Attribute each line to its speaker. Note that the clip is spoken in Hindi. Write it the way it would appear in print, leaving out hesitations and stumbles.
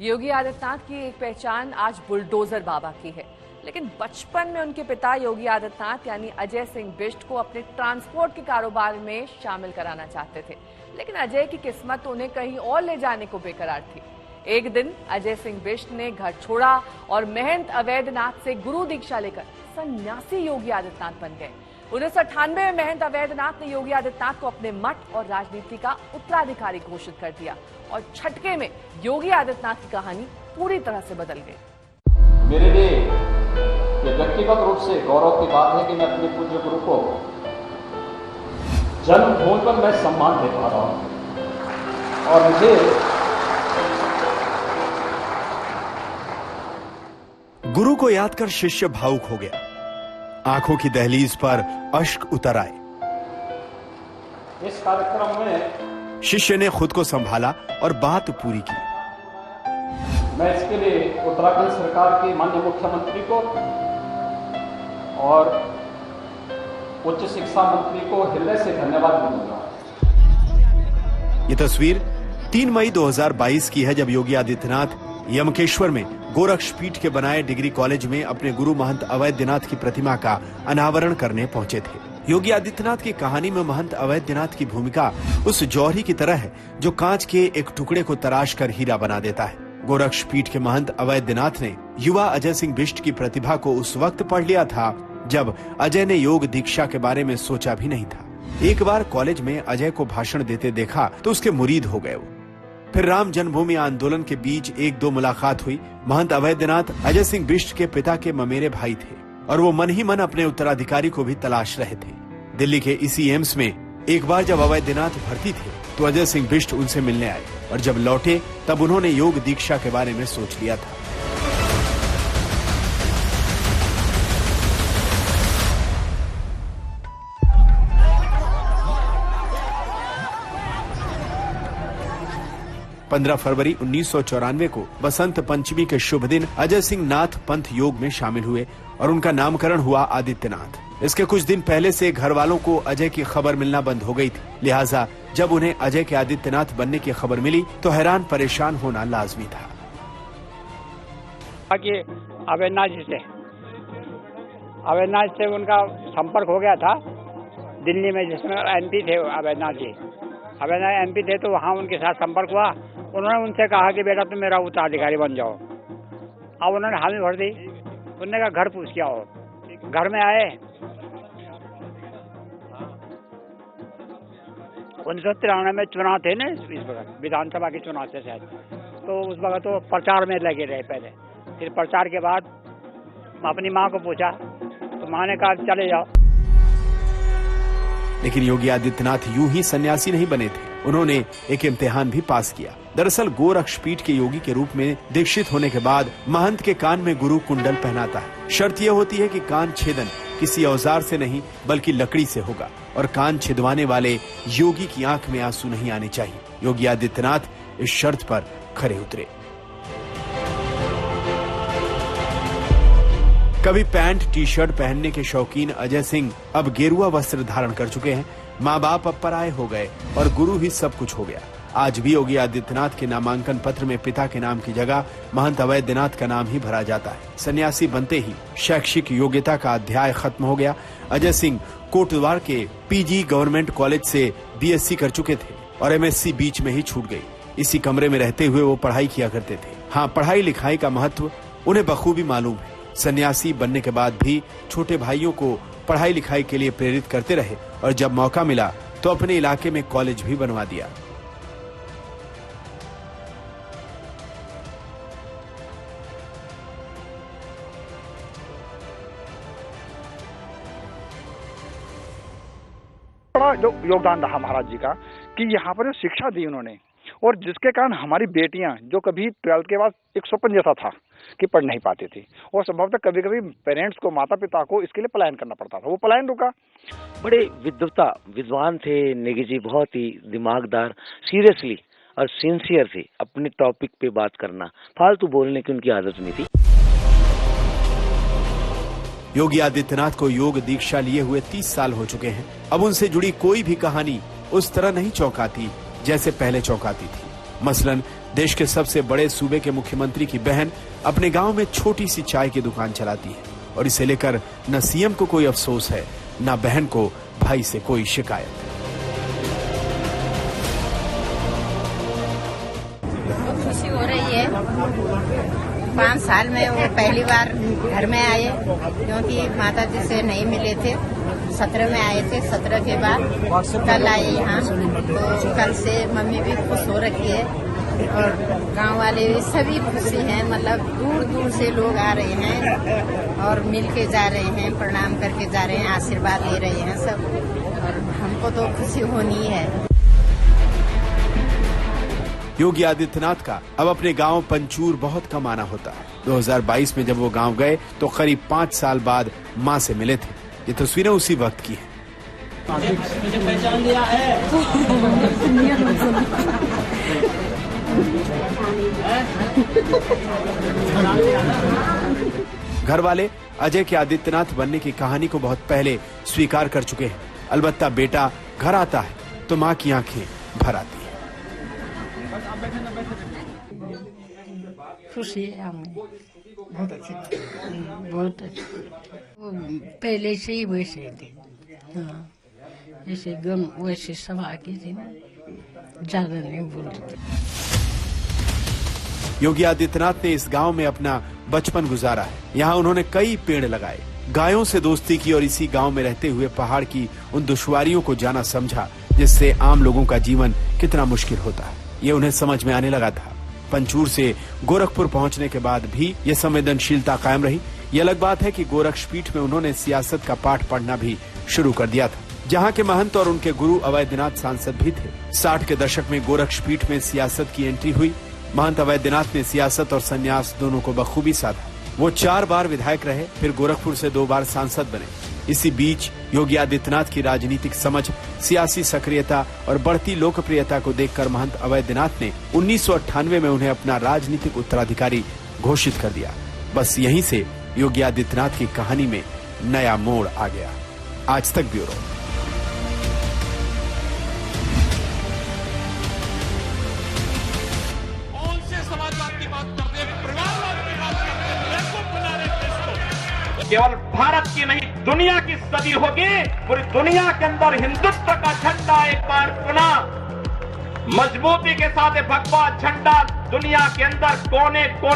Speaker 1: योगी आदित्यनाथ की एक पहचान आज बुलडोजर बाबा की है, लेकिन बचपन में उनके पिता योगी आदित्यनाथ यानी अजय सिंह बिष्ट को अपने ट्रांसपोर्ट के कारोबार में शामिल कराना चाहते थे, लेकिन अजय की किस्मत उन्हें कहीं और ले जाने को बेकरार थी। एक दिन अजय सिंह बिष्ट ने घर छोड़ा और महंत अवैधनाथ से गुरु दीक्षा लेकर सन्यासी योगी आदित्यनाथ बन गए। 1998 में महंत अवैधनाथ ने योगी आदित्यनाथ को अपने मठ और राजनीति का उत्तराधिकारी घोषित कर दिया और झटके में योगी आदित्यनाथ की कहानी पूरी तरह से बदल गई।
Speaker 2: मेरे लिए ये व्यक्तिगत रूप से गौरव की बात है कि मैं अपने पूज्य गुरु को जन्मभूमि पर मैं सम्मान दे पा रहा हूं और मुझे
Speaker 3: गुरु को याद कर शिष्य भावुक हो गया। आंखों की दहलीज पर अश्क उतर आए।
Speaker 2: इस कार्यक्रम में
Speaker 3: शिष्य ने खुद को संभाला और बात पूरी की।
Speaker 2: मैं इसके लिए उत्तराखंड सरकार के माननीय मुख्यमंत्री को और उच्च शिक्षा मंत्री को हृदय से धन्यवाद दूंगा।
Speaker 3: ये तस्वीर 3 मई 2022 की है, जब योगी आदित्यनाथ यमकेश्वर में गोरक्षपीठ के बनाए डिग्री कॉलेज में अपने गुरु महंत अवैधनाथ की प्रतिमा का अनावरण करने पहुंचे थे। योगी आदित्यनाथ की कहानी में महंत अवैधनाथ की भूमिका उस जौहरी की तरह है जो कांच के एक टुकड़े को तराश कर हीरा बना देता है। गोरक्षपीठ के महंत अवैधनाथ ने युवा अजय सिंह बिष्ट की प्रतिभा को उस वक्त पढ़ लिया था जब अजय ने योग दीक्षा के बारे में सोचा भी नहीं था। एक बार कॉलेज में अजय को भाषण देते देखा तो उसके मुरीद हो गए। फिर राम जन्मभूमि आंदोलन के बीच 1-2 मुलाकात हुई। महंत अवैधनाथ अजय सिंह बिष्ट के पिता के ममेरे भाई थे और वो मन ही मन अपने उत्तराधिकारी को भी तलाश रहे थे। दिल्ली के इसी एम्स में एक बार जब अवैधनाथ भर्ती थे तो अजय सिंह बिष्ट उनसे मिलने आए और जब लौटे तब उन्होंने योग दीक्षा के बारे में सोच लिया था। पंद्रह फरवरी 1994 को बसंत पंचमी के शुभ दिन अजय सिंह नाथ पंथ योग में शामिल हुए और उनका नामकरण हुआ आदित्यनाथ। इसके कुछ दिन पहले से घर वालों को अजय की खबर मिलना बंद हो गई थी, लिहाजा जब उन्हें अजय के आदित्यनाथ बनने की खबर मिली तो हैरान परेशान होना लाजमी था।
Speaker 4: अवैधनाथ से उनका संपर्क हो गया था दिल्ली में, जिसमें MP थे अवैधनाथ जी। अवैधनाथ MP थे तो वहाँ उनके साथ संपर्क हुआ। उन्होंने उनसे कहा कि बेटा तुम मेरा उत्तराधिकारी बन जाओ। अब उन्होंने हामी भर दी। उन्होंने कहा घर पूछ के आओ। घर में आए। 1993 में चुनाव थे ना, इस वक्त विधानसभा के चुनाव थे शायद, तो उस वक्त तो प्रचार में लगे रहे पहले। फिर प्रचार के बाद अपनी माँ को पूछा तो माँ ने कहा चले जाओ।
Speaker 3: लेकिन योगी आदित्यनाथ यूं ही सन्यासी नहीं बने थे, उन्होंने एक इम्तिहान भी पास किया। दरअसल गोरक्षपीठ के योगी के रूप में दीक्षित होने के बाद महंत के कान में गुरु कुंडल पहनाता है। शर्त यह होती है कि कान छेदन किसी औजार से नहीं बल्कि लकड़ी से होगा और कान छिदवाने वाले योगी की आंख में आंसू नहीं आने चाहिए। योगी आदित्यनाथ इस शर्त पर खरे उतरे। कभी पैंट टी शर्ट पहनने के शौकीन अजय सिंह अब गेरुआ वस्त्र धारण कर चुके हैं। माँ बाप अब पराये हो गए और गुरु ही सब कुछ हो गया। आज भी योगी आदित्यनाथ के नामांकन पत्र में पिता के नाम की जगह महंत अवैधनाथ का नाम ही भरा जाता है। सन्यासी बनते ही शैक्षिक योग्यता का अध्याय खत्म हो गया। अजय सिंह कोटद्वार के PG गवर्नमेंट कॉलेज से BSc कर चुके थे और MSc बीच में ही छूट गई। इसी कमरे में रहते हुए वो पढ़ाई किया करते थे। हाँ, पढ़ाई लिखाई का महत्व उन्हें बखूबी मालूम है। सन्यासी बनने के बाद भी छोटे भाइयों को पढ़ाई लिखाई के लिए प्रेरित करते रहे और जब मौका मिला तो अपने इलाके में कॉलेज भी बनवा दिया।
Speaker 5: बड़ा योगदान रहा महाराज जी का कि यहाँ पर शिक्षा दी उन्होंने, और जिसके कारण हमारी बेटियां जो कभी 12th के बाद एक सपन जैसा था कि पढ़ नहीं पाती थी और संभवतः कभी कभी पेरेंट्स को, माता पिता को इसके लिए पलायन करना पड़ता था, वो पलायन रुका।
Speaker 6: बड़े विद्वान थे नेगी जी, बहुत ही दिमागदार, सीरियसली और सिंसियर थे। अपने टॉपिक पे बात करना, फालतू बोलने की उनकी आदत नहीं थी।
Speaker 3: योगी आदित्यनाथ को योग दीक्षा लिए हुए 30 साल हो चुके हैं। अब उनसे जुड़ी कोई भी कहानी उस तरह नहीं चौंकाती जैसे पहले चौंकाती थी। मसलन देश के सबसे बड़े सूबे के मुख्यमंत्री की बहन अपने गांव में छोटी सी चाय की दुकान चलाती है और इसे लेकर न सीएम को कोई अफसोस है, न बहन को भाई से कोई शिकायत।
Speaker 7: खुशी हो रही है। 5 साल में वो पहली बार घर में आए, क्योंकि माता जी से नहीं मिले थे। 17 में आए थे, 17 के बाद कल आए यहाँ। तो कल से मम्मी भी खुश हो रखी है और गांव वाले भी सभी खुशी हैं। मतलब दूर दूर से लोग आ रहे हैं और मिल के जा रहे हैं, प्रणाम करके जा रहे हैं, आशीर्वाद ले रहे हैं सब। और हमको तो खुशी होनी है।
Speaker 3: योगी आदित्यनाथ का अब अपने गांव पंचूर बहुत कम आना होता है। 2022 में जब वो गांव गए तो करीब 5 साल बाद मां से मिले थे। ये तस्वीरें उसी वक्त की हैं।
Speaker 2: मुझे पहचान लिया है।
Speaker 3: घर वाले अजय के आदित्यनाथ बनने की कहानी को बहुत पहले स्वीकार कर चुके हैं। अलबत्ता बेटा घर आता है तो मां की आंखें भर आती है।
Speaker 8: खुशी है हमें, बहुत अच्छी, बहुत अच्छी। वो पहले से ही वैसे थे, हाँ, जैसे गम वैसे सब आगे थे ना, ज्यादा नहीं बोलते।
Speaker 3: योगी आदित्यनाथ ने इस गांव में अपना बचपन गुजारा है। यहाँ उन्होंने कई पेड़ लगाए, गायों से दोस्ती की और इसी गांव में रहते हुए पहाड़ की उन दुश्वारियों को जाना समझा जिससे आम लोगों का जीवन कितना मुश्किल होता है, ये उन्हें समझ में आने लगा था। पंचूर से गोरखपुर पहुंचने के बाद भी ये संवेदनशीलता कायम रही। ये अलग बात है कि गोरक्षपीठ में उन्होंने सियासत का पाठ पढ़ना भी शुरू कर दिया था, जहां के महंत और उनके गुरु अवैधनाथ सांसद भी थे। 60 के दशक में गोरक्षपीठ में सियासत की एंट्री हुई। महंत अवैधनाथ ने सियासत और संन्यास दोनों को बखूबी साधा। वो 4 बार विधायक रहे, फिर गोरखपुर से 2 बार सांसद बने। इसी बीच योगी आदित्यनाथ की राजनीतिक समझ, सियासी सक्रियता और बढ़ती लोकप्रियता को देखकर महंत अवैधनाथ ने 1998 में उन्हें अपना राजनीतिक उत्तराधिकारी घोषित कर दिया। बस यहीं से योगी आदित्यनाथ की कहानी में नया मोड़ आ गया। आज तक ब्यूरो।
Speaker 9: केवल भारत की नहीं, दुनिया की सदी होगी। पूरी दुनिया के अंदर हिंदुत्व का झंडा एक बार पुनः मजबूती के साथ भगवा झंडा दुनिया के अंदर कोने कोने